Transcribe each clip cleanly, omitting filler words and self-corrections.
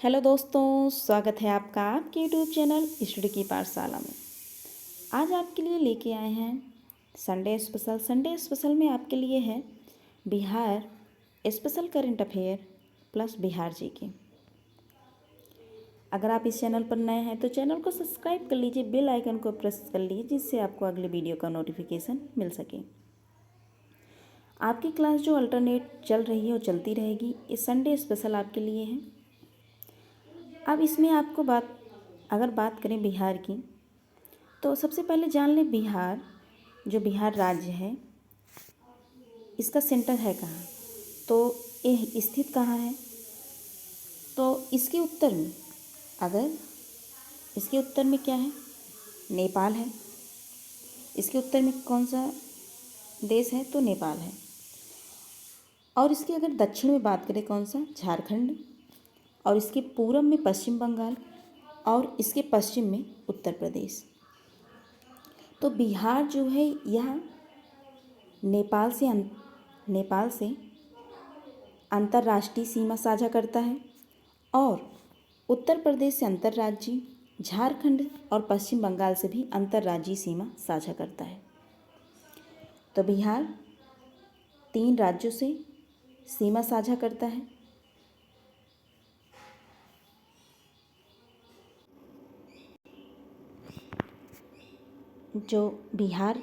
Hello दोस्तों, स्वागत है आपका आपके यूट्यूब चैनल स्टडी की पाठशाला में। आज आपके लिए लेके आए हैं संडे स्पेशल में आपके लिए है Bihar special current affair plus Bihar G K. अगर आप इस चैनल पर नए हैं तो चैनल को सब्सक्राइब कर लीजिए, बेल आइकन को प्रेस कर लीजिए जिससे आपको अगले वीडियो का नोटिफिकेशन मिल सके। आपकी क्लास जो अल्टरनेट चल रही है वो चलती रहेगी। ये संडे स्पेशल आपके लिए है। अब इसमें आपको अगर बात करें बिहार की, तो सबसे पहले जान लें बिहार जो बिहार राज्य है इसका सेंटर है कहाँ, तो ये स्थित कहाँ है। तो इसके उत्तर में इसके उत्तर में क्या है, नेपाल है। इसके उत्तर में कौन सा देश है, तो नेपाल है। और इसके अगर दक्षिण में बात करें कौन सा, झारखंड। और इसके पूर्व में पश्चिम बंगाल और इसके पश्चिम में उत्तर प्रदेश। तो बिहार जो है यह नेपाल से अंतर्राष्ट्रीय सीमा साझा करता है और उत्तर प्रदेश से अंतर्राज्यीय, झारखंड और पश्चिम बंगाल से भी अंतर्राज्यीय सीमा साझा करता है। तो बिहार 3 राज्यों से सीमा साझा करता है। जो बिहार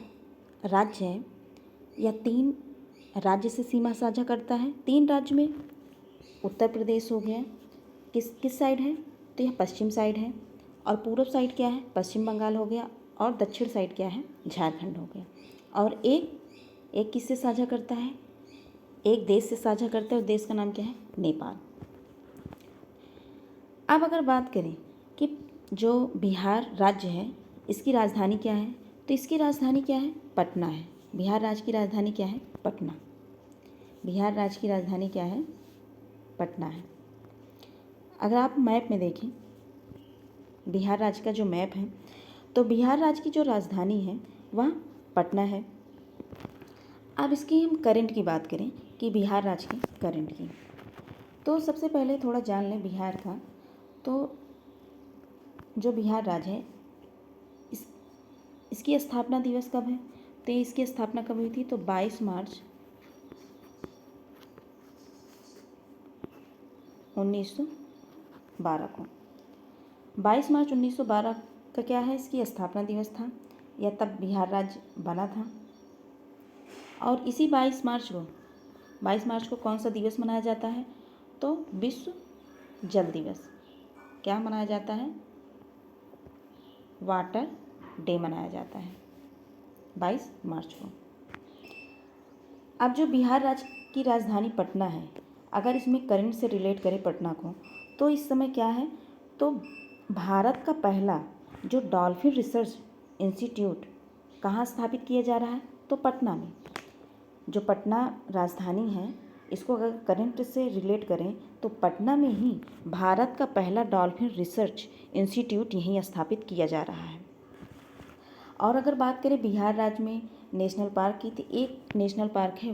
राज्य है यह 3 राज्य से सीमा साझा करता है। 3 राज्य में उत्तर प्रदेश हो गया, किस साइड है, तो यह पश्चिम साइड है। और पूर्व साइड क्या है, पश्चिम बंगाल हो गया। और दक्षिण साइड क्या है, झारखंड हो गया। और एक किससे साझा करता है, एक देश से साझा करता है। उस देश का नाम क्या है, नेपाल। अब अगर बात करें कि जो बिहार राज्य है इसकी राजधानी क्या है, तो इसकी राजधानी क्या है, पटना है। बिहार राज्य की राजधानी क्या है, पटना। बिहार राज्य की राजधानी क्या है, पटना है। अगर आप मैप में देखें बिहार राज्य का जो मैप है, तो बिहार राज्य की जो राजधानी है वह पटना है। अब इसकी हम करंट की बात करें कि बिहार राज्य की करंट की, तो सबसे पहले थोड़ा जान लें बिहार का। तो जो बिहार राज्य है इसकी स्थापना दिवस कब है, तो इसकी स्थापना कब हुई थी, तो 22 मार्च 1912 को। 22 मार्च 1912 का क्या है, इसकी स्थापना दिवस था। यह तब बिहार राज्य बना था। और इसी 22 मार्च को कौन सा दिवस मनाया जाता है, तो विश्व जल दिवस। क्या मनाया जाता है, वाटर डे मनाया जाता है 22 मार्च को। अब जो बिहार राज्य की राजधानी पटना है, अगर इसमें करंट से रिलेट करें पटना को, तो इस समय क्या है, तो भारत का पहला जो डॉल्फिन रिसर्च इंस्टीट्यूट कहाँ स्थापित किया जा रहा है, तो पटना में। जो पटना राजधानी है इसको अगर करंट से रिलेट करें तो पटना में ही भारत का पहला डॉल्फिन रिसर्च इंस्टीट्यूट यहीं स्थापित किया जा रहा है। और अगर बात करें बिहार राज्य में नेशनल पार्क की, तो एक नेशनल पार्क है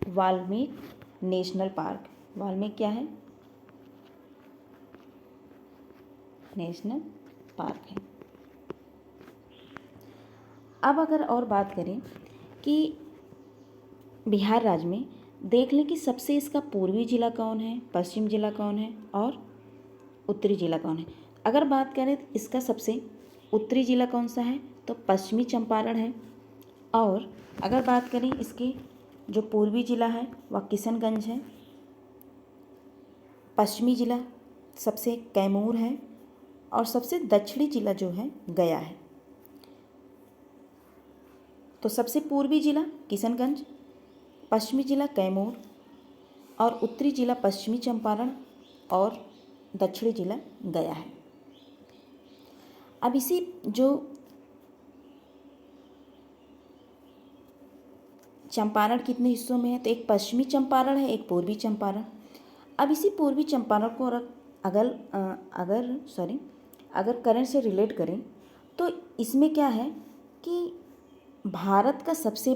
वाल्मीकि नेशनल पार्क। वाल्मीकि क्या है, नेशनल पार्क है। अब अगर और बात करें कि बिहार राज्य में देख लें कि सबसे इसका पूर्वी जिला कौन है, पश्चिम जिला कौन है और उत्तरी जिला कौन है। अगर बात करें तो इसका सबसे उत्तरी जिला कौन सा है, तो पश्चिमी चंपारण है। और अगर बात करें इसके जो पूर्वी जिला है वह किशनगंज है। पश्चिमी जिला सबसे कैमूर है। और सबसे दक्षिणी जिला जो है गया है। तो सबसे पूर्वी जिला किशनगंज, पश्चिमी जिला कैमूर और उत्तरी जिला पश्चिमी चंपारण और दक्षिणी जिला गया है। अब इसी जो चंपारण कितने हिस्सों में है, तो एक पश्चिमी चंपारण है, एक पूर्वी चंपारण। अब इसी पूर्वी चंपारण को अगर करंट से रिलेट करें तो इसमें क्या है कि भारत का सबसे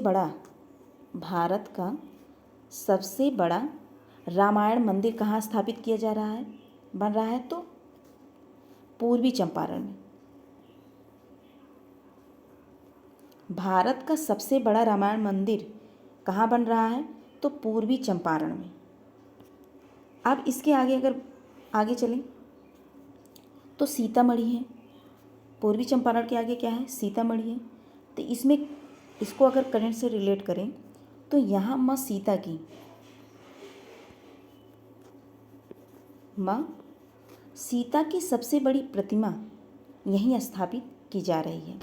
बड़ा रामायण मंदिर कहाँ स्थापित किया जा रहा है, बन रहा है? तो पूर्वी चंपारण में। भारत का सबसे बड़ा रामायण मंदिर कहाँ बन रहा है? तो पूर्वी चंपारण में। अब इसके आगे अगर आगे चलें तो सीतामढ़ी है। पूर्वी चंपारण के आगे क्या है? सीतामढ़ी है। तो इसमें इसको अगर करंट से रिलेट करें तो यहाँ माँ सीता की सबसे बड़ी प्रतिमा यहीं स्थापित की जा रही है।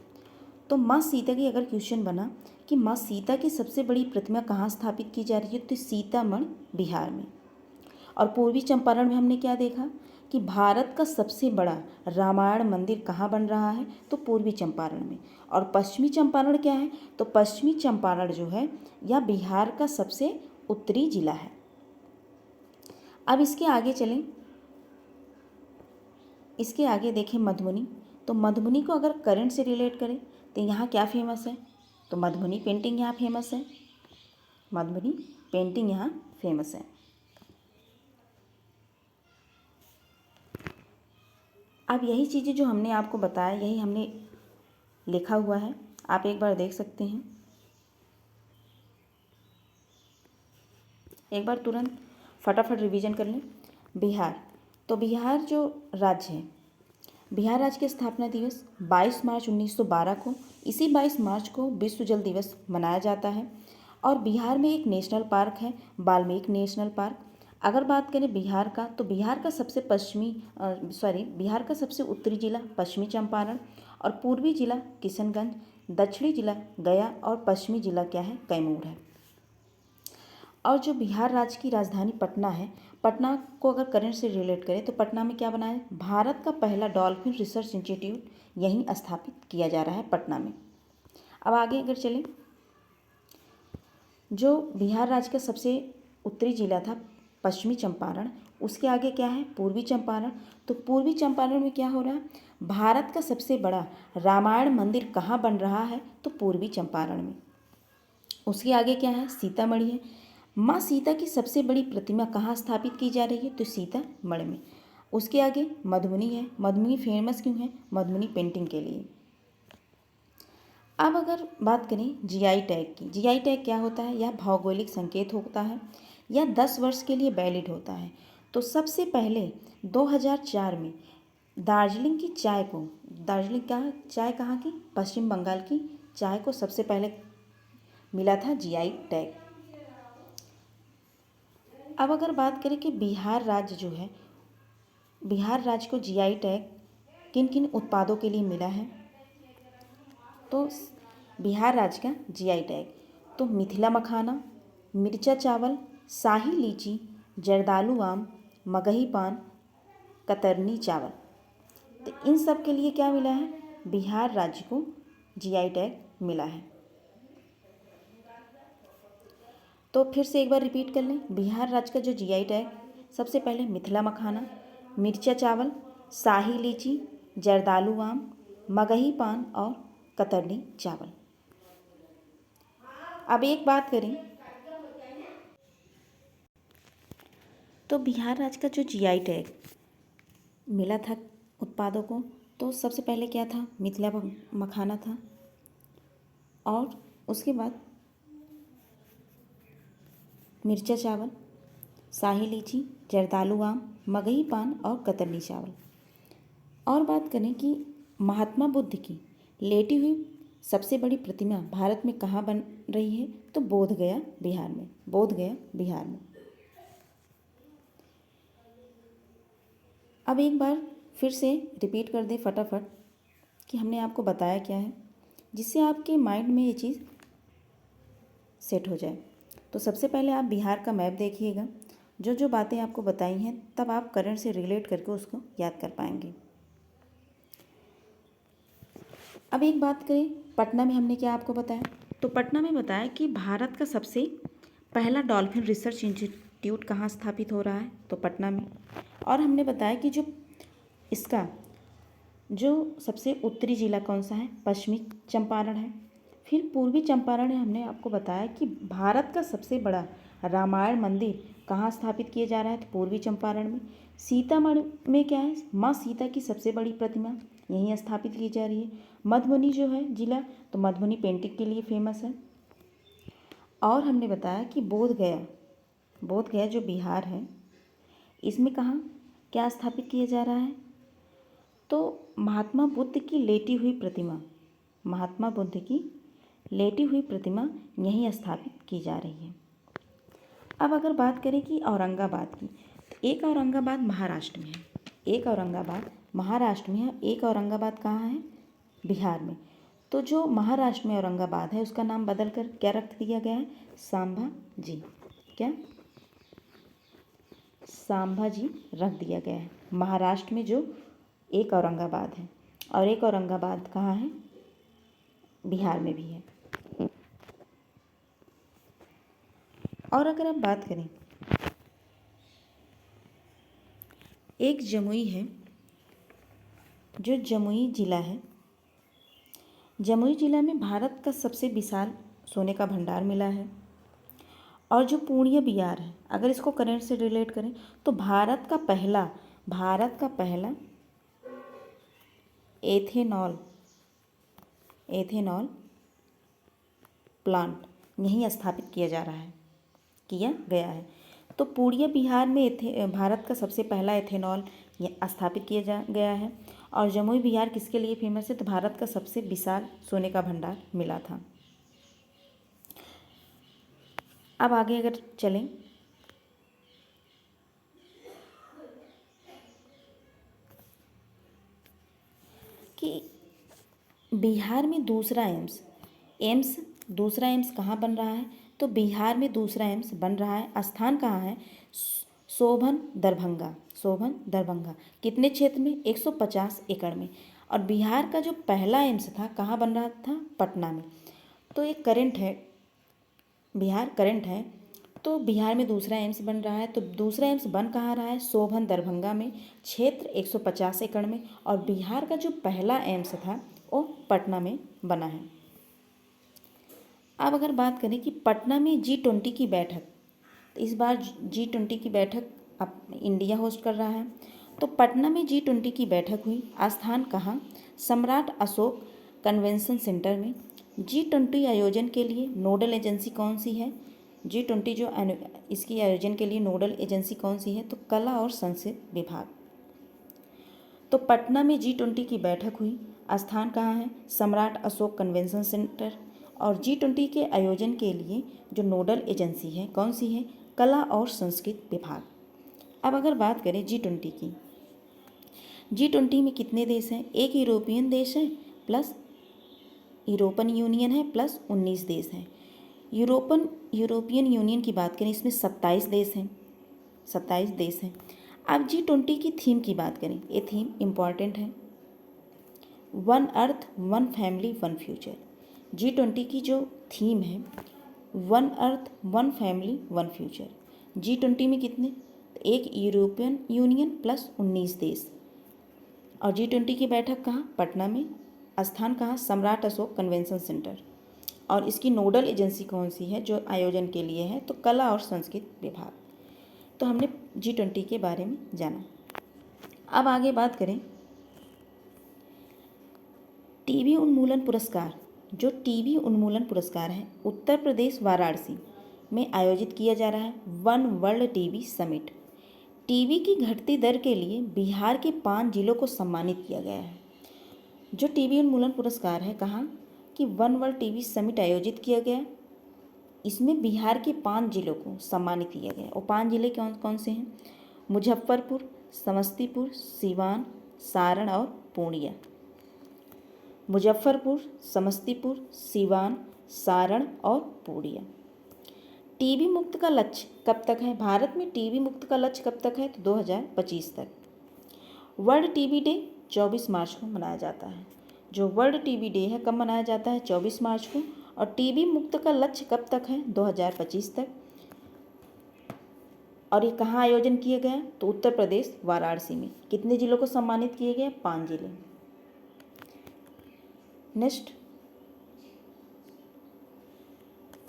तो माँ सीता की अगर क्वेश्चन बना कि माँ सीता की सबसे बड़ी प्रतिमा कहाँ स्थापित की जा रही है, तो सीतामढ़ी बिहार में। और पूर्वी चंपारण में हमने क्या देखा कि भारत का सबसे बड़ा रामायण मंदिर कहाँ बन रहा है, तो पूर्वी चंपारण में। और पश्चिमी चंपारण क्या है? तो पश्चिमी चंपारण जो है यह बिहार का सबसे उत्तरी जिला है। अब इसके आगे चलें, इसके आगे देखें मधुबनी। तो मधुबनी को अगर करंट से रिलेट करें तो यहाँ क्या फेमस है? तो मधुबनी पेंटिंग यहाँ फेमस है। मधुबनी पेंटिंग यहाँ फेमस है। अब यही चीज़ें जो हमने आपको बताया यही हमने लिखा हुआ है, आप एक बार देख सकते हैं। एक बार तुरंत फटाफट रिवीजन कर लें। बिहार, तो बिहार जो राज्य है, बिहार राज्य की स्थापना दिवस 22 मार्च 1912 को, इसी 22 मार्च को विश्व जल दिवस मनाया जाता है। और बिहार में एक नेशनल पार्क है, वाल्मीकि नेशनल पार्क। अगर बात करें बिहार का, तो बिहार का सबसे बिहार का सबसे उत्तरी जिला पश्चिमी चंपारण, और पूर्वी जिला किशनगंज, दक्षिणी जिला गया, और पश्चिमी जिला क्या है? कैमूर है। और जो बिहार राज्य की राजधानी पटना है, पटना को अगर करंट से रिलेट करें तो पटना में क्या बना है? भारत का पहला डॉल्फिन रिसर्च इंस्टीट्यूट यहीं स्थापित किया जा रहा है पटना में। अब आगे अगर चलें, जो बिहार राज्य का सबसे उत्तरी जिला था पश्चिमी चंपारण, उसके आगे क्या है? पूर्वी चंपारण। तो पूर्वी चंपारण में क्या हो रहा है? भारत का सबसे बड़ा रामायण मंदिर कहाँ बन रहा है? तो पूर्वी चंपारण में। उसके आगे क्या है? सीतामढ़ी है। माँ सीता की सबसे बड़ी प्रतिमा कहाँ स्थापित की जा रही है? तो सीतामढ़ी में। उसके आगे मधुबनी है। मधुबनी फेमस क्यों है? मधुबनी पेंटिंग के लिए। अब अगर बात करें जीआई टैग की, जीआई टैग क्या होता है? यह भौगोलिक संकेत होता है, यह 10 वर्ष के लिए वैलिड होता है। तो सबसे पहले 2004 में दार्जिलिंग की चाय को, दार्जिलिंग का चाय कहाँ की? पश्चिम बंगाल की चाय को सबसे पहले मिला था जीआई टैग। अब अगर बात करें कि बिहार राज्य जो है, बिहार राज्य को जीआई टैग किन किन उत्पादों के लिए मिला है? तो बिहार राज्य का जीआई टैग, तो मिथिला मखाना, मिर्चा चावल, शाही लीची, जर्दालू आम, मगही पान, कतरनी चावल। तो इन सब के लिए क्या मिला है? बिहार राज्य को जीआई टैग मिला है। तो फिर से एक बार रिपीट कर लें, बिहार राज्य का जो जीआई टैग, सबसे पहले मिथिला मखाना, मिर्चा चावल, शाही लीची, जर्दालू आम, मगही पान और कतरनी चावल। अब एक बात करें तो बिहार राज्य का जो जीआई टैग मिला था उत्पादों को, तो सबसे पहले क्या था? मिथिला मखाना था, और उसके बाद मिर्चा चावल, शाही लीची, जर्दालू आम, मगही पान और कतरनी चावल। और बात करें कि महात्मा बुद्ध की लेटी हुई सबसे बड़ी प्रतिमा भारत में कहाँ बन रही है? तो बोधगया बिहार में। बोधगया बिहार में। अब एक बार फिर से रिपीट कर दें फटाफट कि हमने आपको बताया क्या है, जिससे आपके माइंड में ये चीज़ सेट हो जाए। तो सबसे पहले आप बिहार का मैप देखिएगा, जो जो बातें आपको बताई हैं तब आप करंट से रिलेट करके उसको याद कर पाएंगे। अब एक बात करें पटना में हमने क्या आपको बताया, तो पटना में बताया कि भारत का सबसे पहला डॉल्फिन रिसर्च इंस्टीट्यूट कहाँ स्थापित हो रहा है? तो पटना में। और हमने बताया कि जो इसका जो सबसे उत्तरी जिला कौन सा है? पश्चिमी चंपारण है। फिर पूर्वी चंपारण है, हमने आपको बताया कि भारत का सबसे बड़ा रामायण मंदिर कहाँ स्थापित किया जा रहा है? तो पूर्वी चंपारण में। सीतामढ़ी में क्या है? माँ सीता की सबसे बड़ी प्रतिमा यहीं स्थापित की जा रही है। मधुबनी जो है जिला, तो मधुबनी पेंटिंग के लिए फेमस है। और हमने बताया कि बोधगया जो बिहार है, इसमें कहाँ क्या स्थापित किया जा रहा है? तो महात्मा बुद्ध की लेटी हुई प्रतिमा, महात्मा बुद्ध की लेटी हुई प्रतिमा यहीं स्थापित की जा रही है। अब अगर बात करें कि औरंगाबाद की, तो एक औरंगाबाद महाराष्ट्र में है, एक औरंगाबाद महाराष्ट्र में है, एक औरंगाबाद कहाँ है? बिहार में। तो जो महाराष्ट्र में औरंगाबाद है उसका नाम बदल कर क्या रख दिया गया है? सांभा जी। क्या? सांभा जी रख दिया गया है। महाराष्ट्र में जो एक औरंगाबाद है, और एक औरंगाबाद कहाँ है? बिहार में भी है। और अगर आप बात करें, एक जमुई है, जो जमुई जिला है, जमुई जिला में भारत का सबसे विशाल सोने का भंडार मिला है। और जो पूर्णिया बिहार है, अगर इसको करंट से रिलेट करें तो भारत का पहला एथेनॉल प्लांट यहीं स्थापित किया गया है। तो पूर्णिया बिहार में भारत का सबसे पहला एथेनॉल स्थापित किया गया है। और जमुई बिहार किसके लिए फेमस है? तो भारत का सबसे विशाल सोने का भंडार मिला था। अब आगे अगर चलें, कि बिहार में दूसरा एम्स कहाँ बन रहा है? तो बिहार में दूसरा एम्स बन रहा है। स्थान कहाँ है? शोभन दरभंगा। कितने क्षेत्र में? 150 एकड़ में। और बिहार का जो पहला एम्स था कहाँ बन रहा था? पटना में। तो ये करंट है, बिहार करंट है। तो बिहार में दूसरा एम्स बन रहा है। तो दूसरा एम्स बन कहाँ रहा है? शोभन दरभंगा में, क्षेत्र 150 एकड़ में। और बिहार का जो पहला एम्स था वो पटना में बना है। अब अगर बात करें कि पटना में G20 की बैठक, तो इस बार G20 की बैठक अब इंडिया होस्ट कर रहा है। तो पटना में G20 की बैठक हुई। स्थान कहाँ? सम्राट अशोक कन्वेंशन सेंटर में। G20 आयोजन के लिए नोडल एजेंसी कौन सी है? G20 जो इसकी आयोजन के लिए नोडल एजेंसी कौन सी है? तो कला और संस्कृति विभाग। तो पटना में G20 की बैठक हुई। स्थान कहाँ है? सम्राट अशोक कन्वेंशन सेंटर। और G20 के आयोजन के लिए जो नोडल एजेंसी है कौन सी है? कला और संस्कृति विभाग। अब अगर बात करें G20 की, G20 में कितने देश हैं? एक यूरोपियन देश है प्लस यूरोपियन यूनियन है प्लस 19 देश हैं। यूरोपियन यूनियन की बात करें, इसमें 27 देश हैं। अब G20 की थीम की बात करें, ये थीम इम्पॉर्टेंट है, one earth one family one future. G20 की जो थीम है, one earth one family one future. G20 में कितने? एक यूरोपियन यूनियन प्लस 19 देश। और G20 की बैठक कहाँ? पटना में। स्थान कहाँ? सम्राट अशोक कन्वेंशन सेंटर। और इसकी नोडल एजेंसी कौन सी है जो आयोजन के लिए है? तो कला और संस्कृति विभाग। तो हमने G20 के बारे में जाना। अब आगे बात करें, टीबी उन्मूलन पुरस्कार, जो टीबी उन्मूलन पुरस्कार है उत्तर प्रदेश वाराणसी में आयोजित किया जा रहा है। One world TB summit. TB की घटती दर के लिए बिहार के 5 जिलों को सम्मानित किया गया है। जो टीबी उन्मूलन पुरस्कार है, कहाँ कि वन वर्ल्ड टीबी समिट आयोजित किया गया, इसमें बिहार के 5 जिलों को सम्मानित किया गया। और 5 जिले कौन कौन से हैं? मुजफ्फरपुर, समस्तीपुर, सीवान, सारण और पूर्णिया। मुजफ्फरपुर, समस्तीपुर, सीवान, सारण और पूर्णिया। टीबी मुक्त का लक्ष्य कब तक है? भारत में टीबी मुक्त का लक्ष्य कब तक है? तो 2025 तक। वर्ल्ड टीबी डे 24 मार्च को मनाया जाता है। जो वर्ल्ड टीबी डे है कब मनाया जाता है? 24 मार्च को। और टीबी मुक्त का लक्ष्य कब तक है? 2025 तक। और ये कहाँ आयोजन किया गया? तो उत्तर प्रदेश वाराणसी में। कितने जिलों को सम्मानित किए गए? 5 जिले।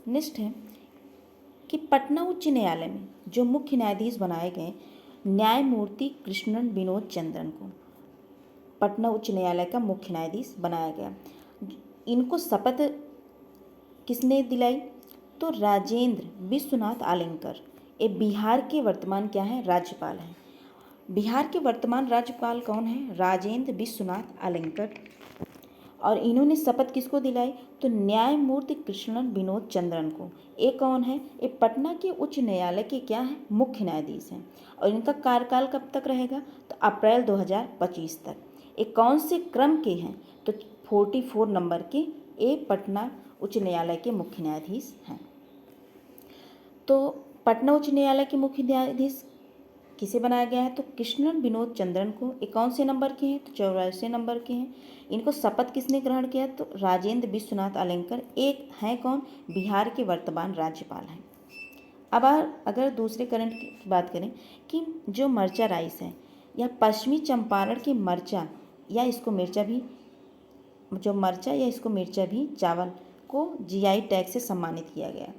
नेक्स्ट है कि पटना उच्च न्यायालय में जो मुख्य न्यायाधीश बनाए गए न्यायमूर्ति कृष्णन विनोद चंद्रन को पटना उच्च न्यायालय का मुख्य न्यायाधीश बनाया गया। इनको शपथ किसने दिलाई? तो राजेंद्र विश्वनाथ आलेंकर। ये बिहार के वर्तमान क्या है? राज्यपाल हैं। बिहार के वर्तमान राज्यपाल कौन है? राजेंद्र विश्वनाथ आलेंकर। और इन्होंने शपथ किसको दिलाई? तो न्यायमूर्ति कृष्णन विनोद चंद्रन को। ये कौन है? ये पटना के उच्च न्यायालय के क्या हैं? मुख्य न्यायाधीश हैं। और इनका कार्यकाल कब तक रहेगा? तो अप्रैल 2025 तक। ये कौन से क्रम के हैं? तो 44 नंबर के ये पटना उच्च न्यायालय के मुख्य न्यायाधीश हैं। तो पटना उच्च न्यायालय के मुख्य न्यायाधीश किसे बनाया गया है? तो कृष्णन विनोद चंद्रन को। ये कौन से नंबर के हैं? तो 84 नंबर के हैं। इनको शपथ किसने ग्रहण किया? तो राजेंद्र विश्वनाथ आलेंकर। एक हैं कौन? बिहार के वर्तमान राज्यपाल हैं। अब अगर दूसरे करंट की बात करें कि जो मर्चा राइस है या पश्चिमी चंपारण के मर्चा या इसको मिर्चा भी चावल को जीआई टैग से सम्मानित किया गया।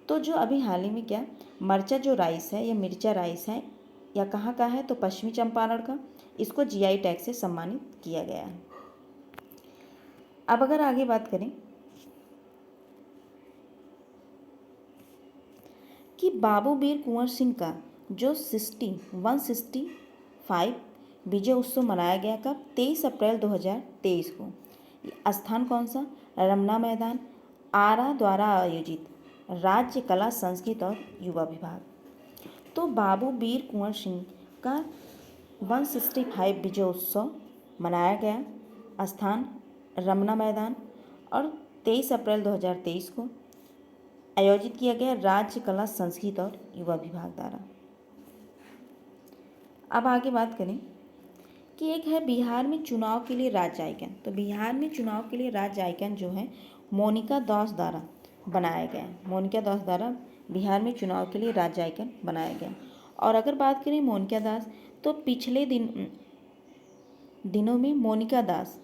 तो जो अभी हाल ही में क्या मर्चा जो राइस है या मिर्चा राइस है या कहाँ का है? तो पश्चिमी चंपारण का। इसको जीआई टैग से सम्मानित किया गया है। अब अगर आगे बात करें कि बाबू वीर कुंवर सिंह का जो 165 विजय उत्सव मनाया गया कब? 23 अप्रैल 2023 को। स्थान कौन सा? रमना मैदान, आरा द्वारा आयोजित राज्य कला संस्कृत और युवा विभाग। तो बाबू वीर कुंवर सिंह का 165 विजय उत्सव मनाया गया। स्थान रमना मैदान और 23 अप्रैल 2023 को आयोजित किया गया राज्य कला संस्कृत और युवा विभाग द्वारा। अब आगे बात करें कि एक है बिहार में चुनाव के लिए राज्य आइकन। तो बिहार में चुनाव के लिए राज्य आइकन जो है मोनिका दास द्वारा बनाया गया है। मोनिका दास द्वारा बिहार में चुनाव के लिए राज्य आइकन बनाया गया। और अगर बात करें मोनिका दास तो पिछले दिनों में मोनिका दास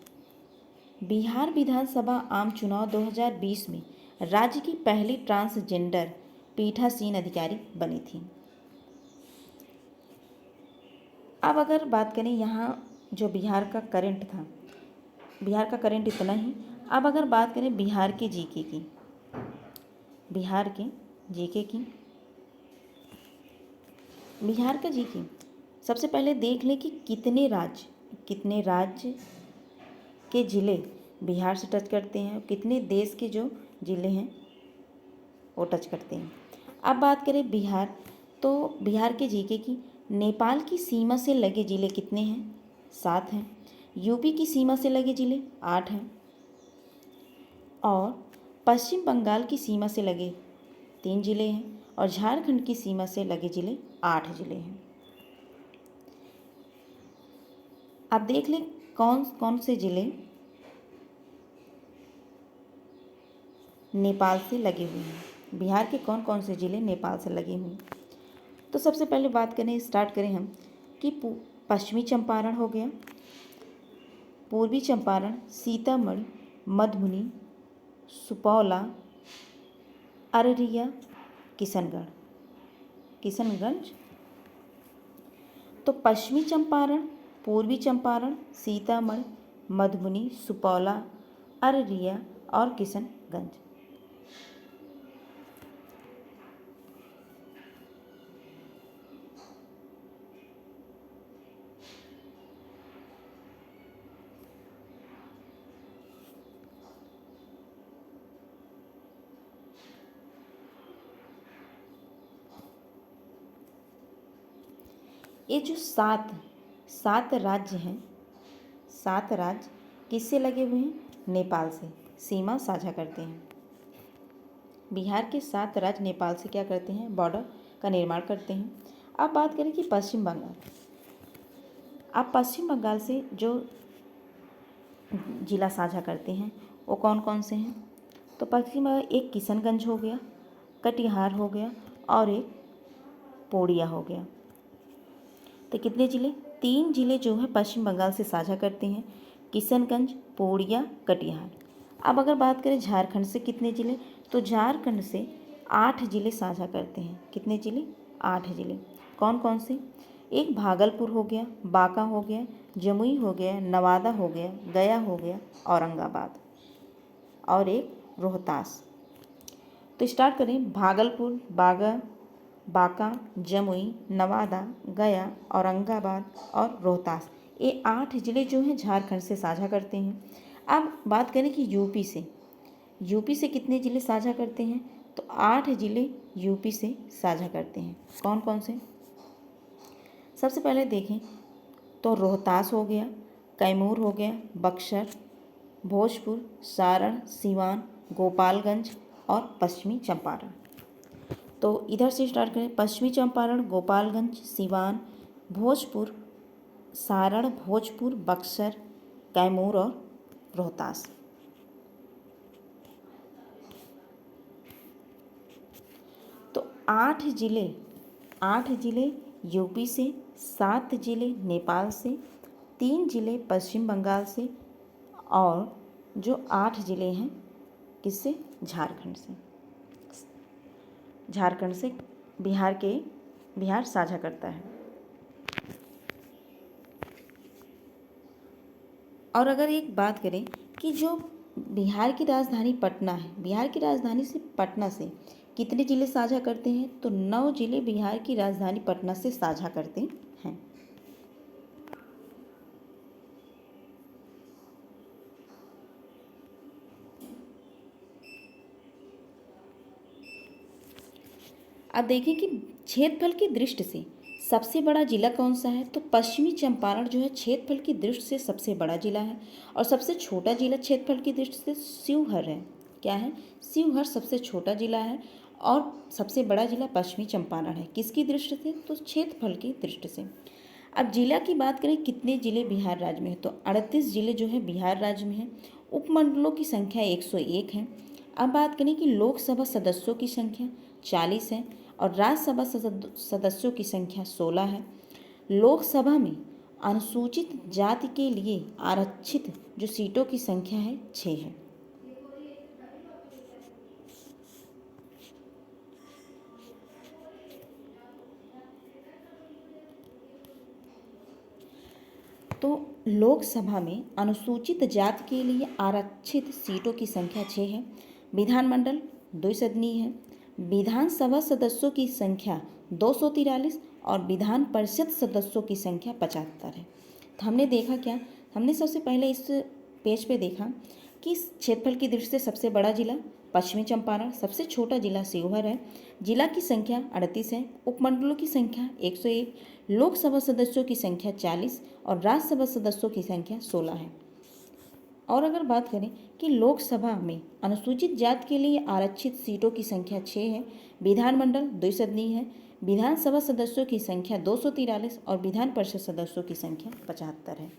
बिहार विधानसभा आम चुनाव 2020 में राज्य की पहली ट्रांसजेंडर पीठासीन अधिकारी बनी थी। अब अगर बात करें यहाँ जो बिहार का करंट था, बिहार का करंट इतना ही। अब अगर बात करें बिहार के जीके की, बिहार का जीके सबसे पहले देख लें कि कितने राज्य के ज़िले बिहार से टच करते हैं, कितने देश के जो ज़िले हैं वो टच करते हैं। अब बात करें बिहार, तो बिहार के जीके की नेपाल की सीमा से लगे ज़िले कितने हैं? 7 हैं। यूपी की सीमा से लगे ज़िले 8 हैं। और पश्चिम बंगाल की सीमा से लगे 3 ज़िले हैं। और झारखंड की सीमा से लगे ज़िले 8 ज़िले हैं। अब देख लें कौन कौन से ज़िले नेपाल से लगे हुए हैं। बिहार के कौन कौन से ज़िले नेपाल से लगे हुए हैं? तो सबसे पहले स्टार्ट करें हम कि पश्चिमी चंपारण हो गया, पूर्वी चंपारण, सीतामढ़ी, मधुबनी, सुपौला, अररिया, किशनगंज। तो पश्चिमी चंपारण, पूर्वी चंपारण, सीतामढ़ी, मधुबनी, सुपौला, अररिया और किशनगंज। ये जो सात राज्य हैं, 7 राज्य किससे लगे हुए हैं? नेपाल से सीमा साझा करते हैं। बिहार के 7 राज्य नेपाल से क्या करते हैं? बॉर्डर का निर्माण करते हैं। अब बात करें कि पश्चिम बंगाल। अब पश्चिम बंगाल से जो जिला साझा करते हैं वो कौन कौन से हैं? तो पश्चिम बंगाल एक किशनगंज हो गया, कटिहार हो गया और एक पूर्णिया हो गया। तो कितने ज़िले? 3 ज़िले जो है पश्चिम बंगाल से साझा करते हैं, किशनगंज, पूर्णिया, कटिहार। अब अगर बात करें झारखंड से कितने ज़िले? तो झारखंड से 8 जिले साझा करते हैं। कितने जिले? 8 जिले। कौन कौन से? एक भागलपुर हो गया, बांका हो गया, जमुई हो गया, नवादा हो गया, गया हो गया, औरंगाबाद, और एक रोहतास। तो स्टार्ट करें। भागलपुर, बांका, जमुई, नवादा, गया, औरंगाबाद और रोहतास, ये 8 जिले जो हैं झारखंड से साझा करते हैं। अब बात करें कि यूपी से कितने जिले साझा करते हैं? तो 8 जिले यूपी से साझा करते हैं। कौन कौन से? सबसे पहले देखें तो रोहतास हो गया, कैमूर हो गया, बक्सर, भोजपुर, सारण, सिवान, गोपालगंज और पश्चिमी चंपारण। तो इधर से स्टार्ट करें। पश्चिमी चंपारण, गोपालगंज, सिवान, भोजपुर, सारण, भोजपुर, बक्सर, कैमूर और रोहतास। तो 8 जिले यूपी से, 7 जिले नेपाल से, 3 जिले पश्चिम बंगाल से और जो 8 जिले हैं किससे? झारखंड से बिहार साझा करता है। और अगर एक बात करें कि जो बिहार की राजधानी पटना है, बिहार की राजधानी से पटना से कितने जिले साझा करते हैं? तो 9 जिले बिहार की राजधानी पटना से साझा करते हैं। अब देखें कि क्षेत्रफल की दृष्टि से सबसे बड़ा जिला कौन सा है? तो पश्चिमी चंपारण जो है क्षेत्रफल की दृष्टि से सबसे बड़ा जिला है। और सबसे छोटा जिला क्षेत्रफल की दृष्टि से शिवहर है। क्या है? शिवहर सबसे छोटा जिला है और सबसे बड़ा जिला पश्चिमी चंपारण है। किसकी दृष्टि से? तो क्षेत्रफल की दृष्टि से। अब जिला की बात करें, कितने जिले बिहार राज्य में है? तो 38 जिले जो है बिहार राज्य में हैं। उपमंडलों की संख्या 101 है। अब बात करें कि लोकसभा सदस्यों की संख्या 40 है और राज्यसभा सदस्यों की संख्या 16 है। लोकसभा में अनुसूचित जाति के लिए आरक्षित जो सीटों की संख्या है 6 है। तो लोकसभा में अनुसूचित जाति के लिए आरक्षित सीटों की संख्या 6 है। विधानमंडल द्विसदनीय है। विधानसभा सदस्यों की संख्या 243 और विधान परिषद सदस्यों की संख्या 75 है। तो हमने देखा क्या? हमने सबसे पहले इस पेज पे देखा कि क्षेत्रफल की दृष्टि से सबसे बड़ा जिला पश्चिमी चंपारण, सबसे छोटा जिला शिवहर है। जिला की संख्या 38 है। उपमंडलों की संख्या 101, लोकसभा सदस्यों की संख्या 40 और राज्यसभा सदस्यों की संख्या 16 है। और अगर बात करें कि लोकसभा में अनुसूचित जाति के लिए आरक्षित सीटों की संख्या 6 है। विधानमंडल द्विसदनीय है। विधानसभा सदस्यों की संख्या 243 और विधान परिषद सदस्यों की संख्या 75 है।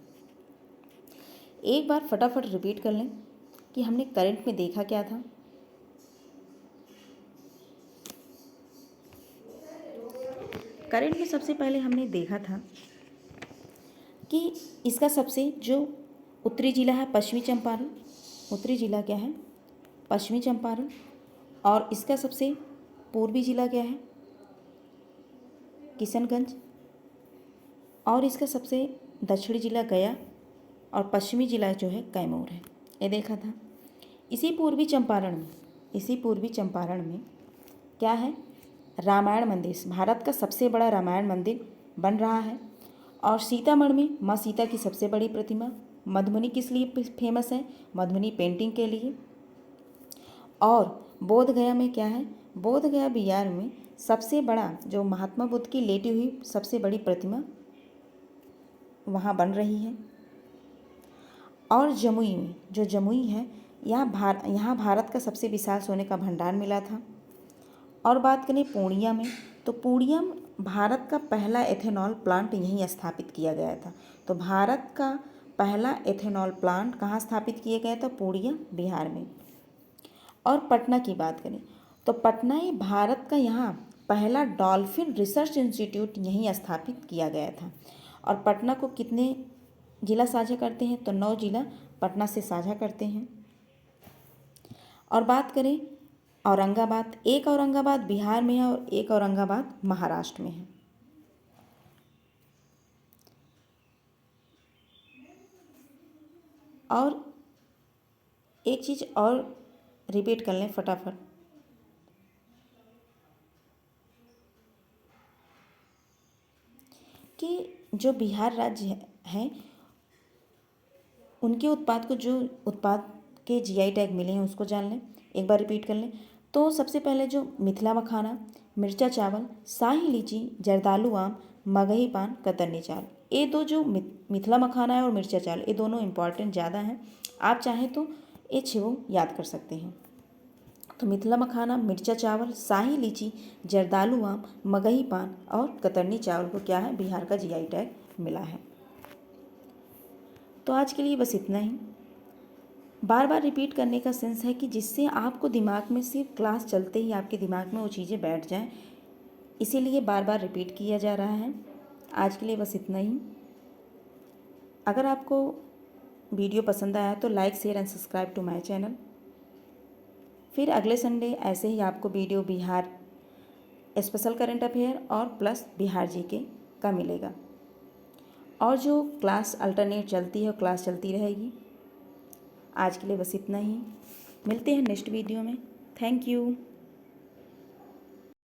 एक बार फटाफट रिपीट कर लें कि हमने करंट में देखा क्या था। करंट में सबसे पहले हमने देखा था कि इसका सबसे जो उत्तरी जिला है पश्चिमी चंपारण, उत्तरी जिला क्या है? पश्चिमी चंपारण। और इसका सबसे पूर्वी जिला क्या है? किशनगंज। और इसका सबसे दक्षिणी जिला गया और पश्चिमी जिला जो है कैमूर है। ये देखा था। इसी पूर्वी चंपारण में क्या है? रामायण मंदिर, भारत का सबसे बड़ा रामायण मंदिर बन रहा है। और सीतामढ़ी में माँ सीता की सबसे बड़ी प्रतिमा। मधुबनी किस लिए फेमस है? मधुबनी पेंटिंग के लिए। और बोधगया में क्या है? बोधगया बिहार में सबसे बड़ा जो महात्मा बुद्ध की लेटी हुई सबसे बड़ी प्रतिमा वहाँ बन रही है। और जमुई में, जो जमुई है, यहाँ भारत का सबसे विशाल सोने का भंडार मिला था। और बात करें पूर्णिया में, तो पूर्णिया में भारत का पहला एथेनॉल प्लांट यहीं स्थापित किया गया था। तो भारत का पहला एथेनॉल प्लांट कहाँ स्थापित किया गया था? पूर्णिया बिहार में। और पटना की बात करें तो पटना ही भारत का यहाँ पहला डॉल्फिन रिसर्च इंस्टीट्यूट यहीं स्थापित किया गया था। और पटना को कितने जिला साझा करते हैं? तो 9 जिला पटना से साझा करते हैं। और बात करें औरंगाबाद, एक औरंगाबाद बिहार में है और एक औरंगाबाद महाराष्ट्र में है। और एक चीज़ और रिपीट कर लें फटाफट, कि जो बिहार राज्य है उनके उत्पाद को, जो उत्पाद के जीआई टैग मिले हैं उसको जान लें। एक बार रिपीट कर लें तो सबसे पहले जो मिथिला मखाना, मिर्चा चावल, शाही लीची, जर्दालू आम, मगही पान, कतरनी चावल, ये दो जो मिथिला मखाना है और मिर्चा चावल, ये दोनों इम्पॉर्टेंट ज़्यादा हैं। आप चाहें तो ये छो याद कर सकते हैं। तो मिथिला मखाना, मिर्चा चावल, शाही लीची, जर्दालू आम, मगही पान और कतरनी चावल को क्या है, बिहार का जीआई टैग मिला है। तो आज के लिए बस इतना ही। बार बार रिपीट करने का सेंस है कि जिससे आपको दिमाग में सिर्फ क्लास चलते ही आपके दिमाग में वो चीज़ें बैठ जाएं, इसीलिए बार बार रिपीट किया जा रहा है। आज के लिए बस इतना ही। अगर आपको वीडियो पसंद आया तो like, share and subscribe to my channel. फिर अगले संडे ऐसे ही आपको video Bihar special current affair और प्लस बिहार जीके का मिलेगा। और जो क्लास अल्टरनेट चलती है वो क्लास चलती रहेगी। आज के लिए बस इतना ही। मिलते हैं नेक्स्ट वीडियो में। Thank you.